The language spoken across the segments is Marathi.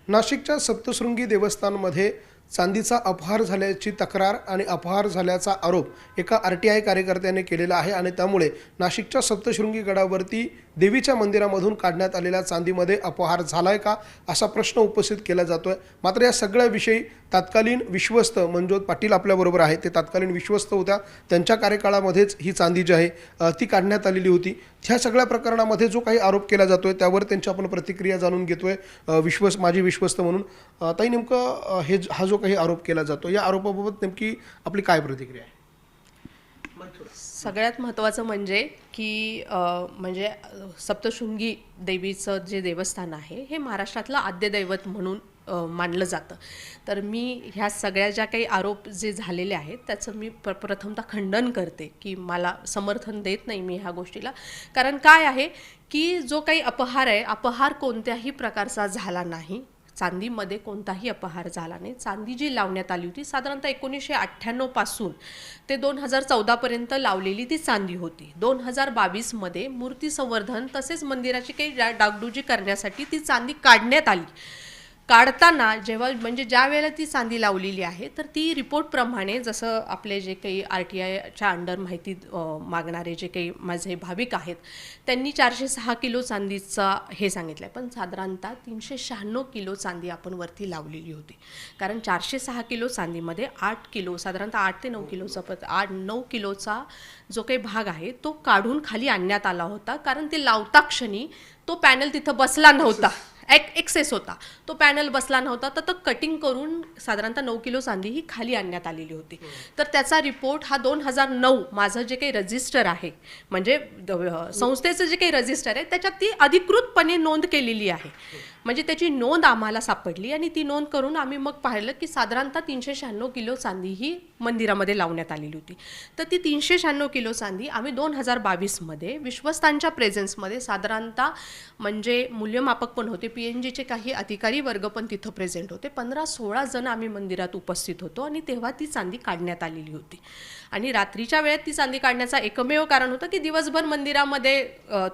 नाशिकच्या सप्तशृंगी देवस्थानमध्ये चांदीचा अपहार झाल्याची तक्रार आणि अपहार झाल्याचा आरोप एका RTI कार्यकर्त्याने केलेला आहे आणि त्यामुळे नाशिकच्या सप्तशृंगी गडावरती देवीच्या मंदिरामधून काढण्यात आलेल्या चांदीमध्ये अपहार झालाय का असा प्रश्न उपस्थित केला जातोय। मात्र या सगळ्याविषयी तत्कालीन विश्वस्त मनजोत पाटील आपल्याबरोबर आहे, ते तत्कालीन विश्वस्त होत्या, त्यांच्या कार्यकाळामध्येच ही चांदी जी आहे ती काढण्यात आलेली होती। ह्या सगळ्या प्रकरणामध्ये जो काही आरोप केला जातोय त्यावर त्यांची आपण प्रतिक्रिया जाणून घेतोय माजी विश्वस्त म्हणून। ताई, नेमकं हा जो काही आरोप केला जातो या आरोपाबाबत नेमकी आपली काय प्रतिक्रिया आहे? सगळ्यात महत्त्वाचं म्हणजे की म्हणजे सप्तशृंगी देवीचं जे देवस्थान आहे हे महाराष्ट्रातलं आद्य दैवत म्हणून मानलं जातं। तर मी ह्या सगळ्या ज्या काही आरोप जे झालेले आहेत त्याचं मी प्रथमतः खंडन करते की मला समर्थन देत नाही मी ह्या गोष्टीला। कारण काय आहे की जो काही अपहार आहे, अपहार कोणत्याही प्रकारचा झाला नाही, चांदीमध्ये कोणताही अपहार झाला नाही। चांदी जी लावण्यात आली होती साधारणतः 1998 पासून ते 2014 पर्यंत लावलेली ती चांदी होती। 2022 मध्ये मूर्ती संवर्धन तसेच मंदिराची काही डागडुजी करण्यासाठी ती चांदी काढण्यात आली। काढताना जेव्हा म्हणजे ज्या वेळेला ती चांदी लावलेली आहे तर ती रिपोर्ट प्रमाणे जसं आपले जे काही RTIच्या अंडर माहिती मागणारे जे काही माझे भाविक आहेत त्यांनी 406 किलो चांदीचा हे सांगितलं आहे, पण साधारणतः 396 किलो चांदी आपण वरती लावलेली होती। कारण 406 किलो चांदीमध्ये 8 किलो साधारणतः 8 ते 9 किलोचा 9 किलोचा जो काही भाग आहे तो काढून खाली आणण्यात आला होता। कारण ते लावता क्षणी तो पॅनल तिथं बसला नव्हता, एक्सेस होता, तो पॅनल बसला नव्हता, तर तो कटिंग करून साधारणतः 9 किलो चांदी ही खाली आणण्यात आलेली होती। तर त्याचा रिपोर्ट हा 2009 माझं जे काही रजिस्टर आहे म्हणजे संस्थेचं जे काही रजिस्टर आहे त्याच्यात ती अधिकृतपणे नोंद केलेली आहे। म्हणजे त्याची नोंद आम्हाला सापडली आणि ती नोंद करून आम्ही मग पाहिलं की साधारणतः 396 किलो चांदी ही मंदिरामध्ये लावण्यात आलेली होती। तर ती 396 किलो चांदी आम्ही 2022 मध्ये विश्वस्तांच्या प्रेझेन्समध्ये साधारणतः म्हणजे मूल्यमापक पण होते, PNGचे काही अधिकारी वर्ग पण तिथं प्रेझेंट होते, 15-16 जण आम्ही मंदिरात उपस्थित होतो आणि तेव्हा ती चांदी काढण्यात आलेली होती। आणि रात्रीच्या वेळेत ती चांदी काढण्याचा एकमेव कारण होतं की दिवसभर मंदिरामध्ये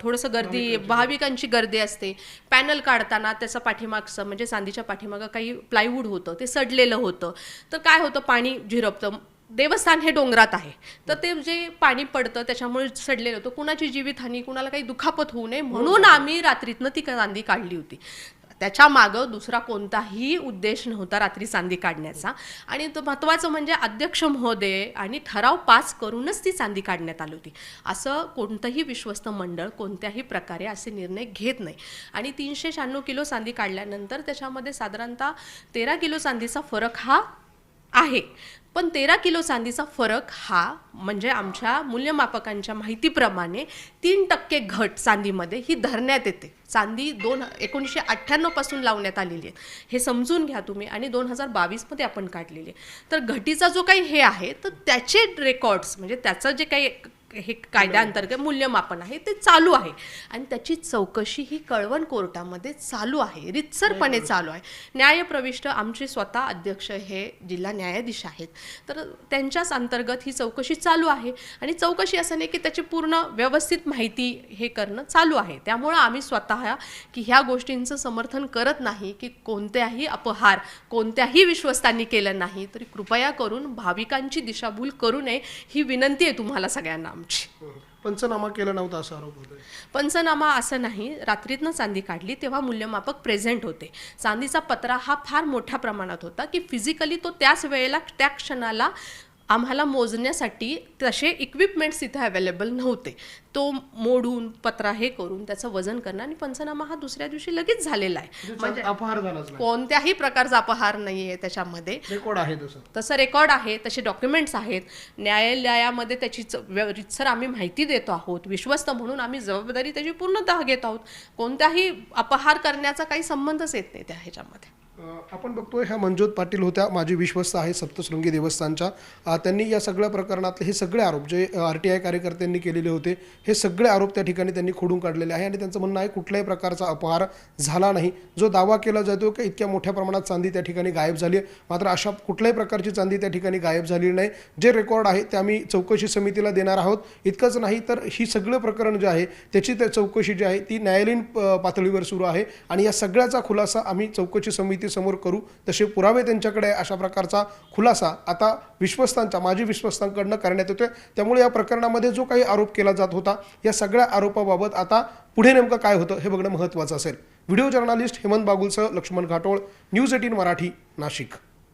थोडंसं गर्दी, भाविकांची गर्दी असते। पॅनल काढताना त्याचा पाठीमागचं म्हणजे चांदीच्या पाठीमागं काही प्लायवूड होतं, ते सडलेलं होतं, तर काय होतं पाणी झिरपतं। देवस्थान हे डोंगरात आहे तर ते जे पाणी पडतं त्याच्यामुळे सडलेलं होतं, कुणाची जीवितहानी, कुणाला काही दुखापत होऊ नये म्हणून आम्ही रात्रीतनं ती चांदी काढली होती। त्याच्या मागं दुसरा कोणताही उद्देश नव्हता रात्री चांदी काढण्याचा। आणि तो महत्त्वाचं म्हणजे अध्यक्ष महोदय आणि ठराव पास करूनच ती चांदी काढण्यात आली होती। असं कोणतंही विश्वस्त मंडळ कोणत्याही प्रकारे असे निर्णय घेत नाही। आणि 396 किलो चांदी काढल्यानंतर त्याच्यामध्ये साधारणतः 13 किलो चांदीचा फरक हा आहे, पण 13 किलो चांदीचा फरक हा म्हणजे आमच्या मूल्यमापकांच्या माहितीप्रमाणे 3% घट चांदीमध्ये ही धरण्यात येते। चांदी 1998 पासून लावण्यात आलेली आहे हे समजून घ्या तुम्ही, आणि 2022 मध्ये आपण काढलेली आहे। तर घटीचा जो काही हे आहे तर त्याचे रेकॉर्ड्स म्हणजे त्याचं जे काही हे कायद्याअंतर्गत मूल्यमापन आहे ते चालू आहे आणि त्याची चौकशी ही कळवण कोर्टामध्ये चालू आहे, रितसरपणे चालू आहे। न्यायप्रविष्ट आमचे स्वतः अध्यक्ष हे जिल्हा न्यायाधीश आहेत, तर त्यांच्याच अंतर्गत ही चौकशी चालू आहे। आणि चौकशी असं नाही की त्याची पूर्ण व्यवस्थित माहिती हे करणं चालू आहे। त्यामुळे आम्ही स्वतः की ह्या गोष्टींचं समर्थन करत नाही की कोणत्याही अपहार कोणत्याही विश्वस्तांनी केलं नाही, तरी कृपया करून भाविकांची दिशाभूल करू नये ही विनंती आहे तुम्हाला सगळ्यांना। पंचनामा केला नव्हता असा आरोप होतोय। पंचनामा असं नाही, रात्रीतनं चांदी काढली तेव्हा मूल्यमापक प्रेझेंट होते। चांदीचा पत्रा हा फार मोठ्या प्रमाणात होता की फिजिकली तो त्याच वेळेला त्या क्षणाला आम्हाला मोजण्यासाठी तसे इक्विपमेंट्स तिथे अवेलेबल नव्हते। तो मोडून पत्रा हे करून त्याचं वजन करणं आणि पंचनामा हा दुसऱ्या दिवशी लगेच झालेला आहे। म्हणजे अपहार झालाच नाही, कोणत्याही प्रकारचा अपहार नाही आहे त्याच्यामध्ये। रेकॉर्ड आहे तसं रेकॉर्ड आहे, तसे डॉक्युमेंट्स आहेत। न्यायालयामध्ये त्याची रितसर आम्ही माहिती देतो आहोत, विश्वस्त म्हणून आम्ही जबाबदारी त्याची पूर्णतः घेत आहोत। कोणत्याही अपहार करण्याचा काही संबंधच येत नाही त्या ह्याच्यामध्ये। आपण बघतोय ह्या मंजोत पाटील होत्या, माजी विश्वस्त आहे सप्तशृंगी देवस्थानच्या. त्यांनी या सगळ्या प्रकरणातले हे सगळे आरोप जे RTI कार्यकर्त्यांनी केलेले होते, हे सगळे आरोप त्या ठिकाणी त्यांनी खोडून काढलेले आहे आणि त्यांचं म्हणणं आहे कुठल्याही प्रकारचा अपहार झाला नाही. जो दावा केला जातो की इतक्या मोठ्या प्रमाणात चांदी त्या ठिकाणी गायब झाली आहे, मात्र अशा कुठल्याही प्रकारची चांदी त्या ठिकाणी गायब झालेली नाही. जे रेकॉर्ड आहे ते आम्ही चौकशी समितीला देणार आहोत. इतकंच नाही तर ही सगळं प्रकरण जे आहे त्याची चौकशी जी आहे ती न्यायालयीन पातळीवर सुरू आहे आणि या सगळ्याचा खुलासा आम्ही चौकशी समितीसमोर करू. तसे पुरावे त्यांच्याकडे आहे, अशा प्रकारचा खुलासा आता माजी विश्वस्तांकडनं करण्यात येतोय. त्यामुळे या प्रकरणामध्ये जो काही आरोप केला जात होता या सगळ्या आरोपाबाबत आता पुढे नेमकं काय होतं हे बघणं महत्त्वाचं असेल. व्हिडिओ जर्नलिस्ट हेमंत बागुलसह लक्ष्मण घाटोळ, न्यूज 18 मराठी, नाशिक.